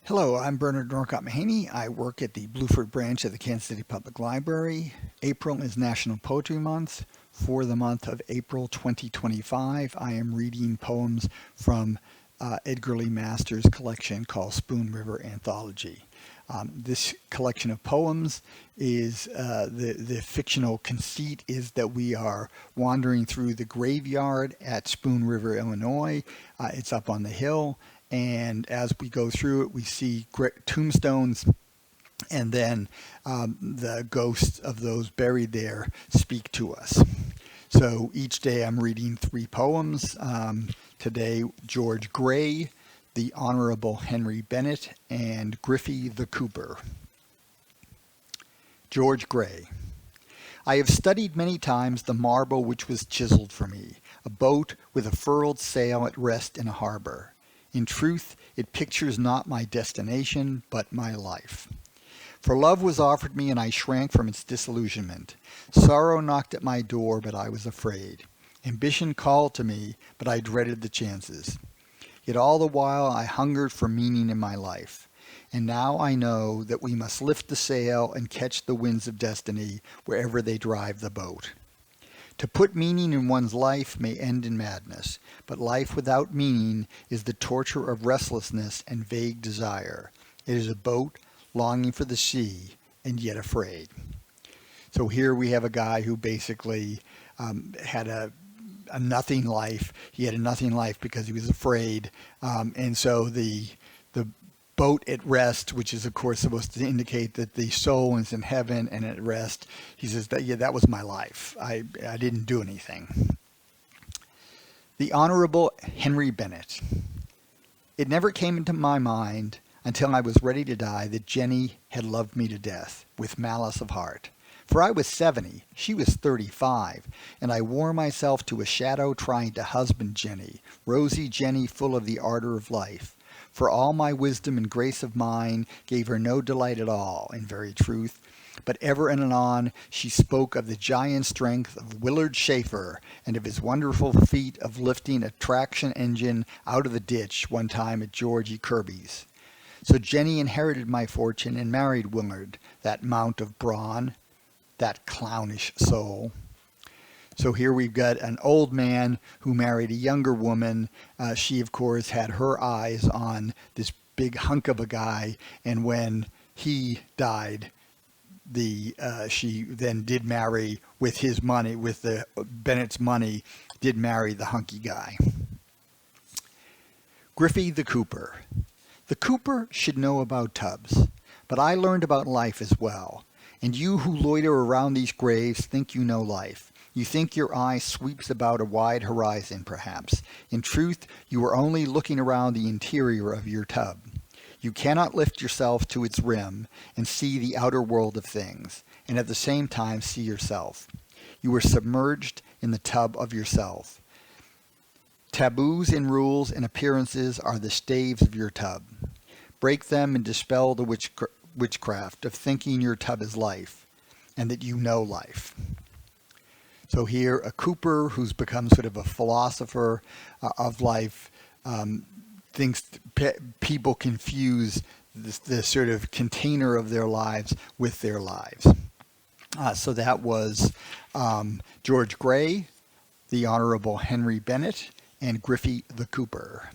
Hello, I'm Bernard Norcott-Mahany. I work at the Blueford branch of the Kansas City Public Library. April is National Poetry Month. For the month of April 2025, I am reading poems from Edgar Lee Masters' collection called Spoon River Anthology. This collection of poems is the fictional conceit is that we are wandering through the graveyard at Spoon River, Illinois. It's up on the hill. And as we go through it, we see tombstones, and then the ghosts of those buried there speak to us. So each day I'm reading 3 poems. Today, George Gray, the Honorable Henry Bennett, and Griffy the Cooper. George Gray. I have studied many times the marble which was chiseled for me, a boat with a furled sail at rest in a harbor. In truth, it pictures not my destination, but my life. For love was offered me, and I shrank from its disillusionment. Sorrow knocked at my door, but I was afraid. Ambition called to me, but I dreaded the chances. Yet all the while I hungered for meaning in my life. And now I know that we must lift the sail and catch the winds of destiny wherever they drive the boat. To put meaning in one's life may end in madness, but life without meaning is the torture of restlessness and vague desire. It is a boat longing for the sea and yet afraid. So here we have a guy who basically had a nothing life. He had a nothing life because he was afraid, and so the boat at rest, which is of course supposed to indicate that the soul is in heaven and at rest. He says that, yeah, that was my life. I didn't do anything. The Honorable Henry Bennett. It never came into my mind until I was ready to die that Jenny had loved me to death with malice of heart. For I was 70, she was 35, and I wore myself to a shadow trying to husband Jenny, rosy Jenny full of the ardor of life. For all my wisdom and grace of mind gave her no delight at all, in very truth. But ever and anon she spoke of the giant strength of Willard Schaefer and of his wonderful feat of lifting a traction engine out of the ditch one time at George E. Kirby's. So Jenny inherited my fortune and married Willard, that mount of brawn, that clownish soul. So here we've got an old man who married a younger woman. She, of course, had her eyes on this big hunk of a guy, and when he died, she then did marry with his money, with the Bennett's money, did marry the hunky guy. Griffy the Cooper. The Cooper should know about tubs, but I learned about life as well. And you who loiter around these graves think you know life. You think your eye sweeps about a wide horizon, perhaps. In truth, you are only looking around the interior of your tub. You cannot lift yourself to its rim and see the outer world of things, and at the same time see yourself. You are submerged in the tub of yourself. Taboos and rules and appearances are the staves of your tub. Break them and dispel the witchcraft of thinking your tub is life, and that you know life. So here, a Cooper who's become sort of a philosopher of life thinks people confuse the sort of container of their lives with their lives. So that was George Gray, the Honorable Henry Bennett, and Griffy the Cooper.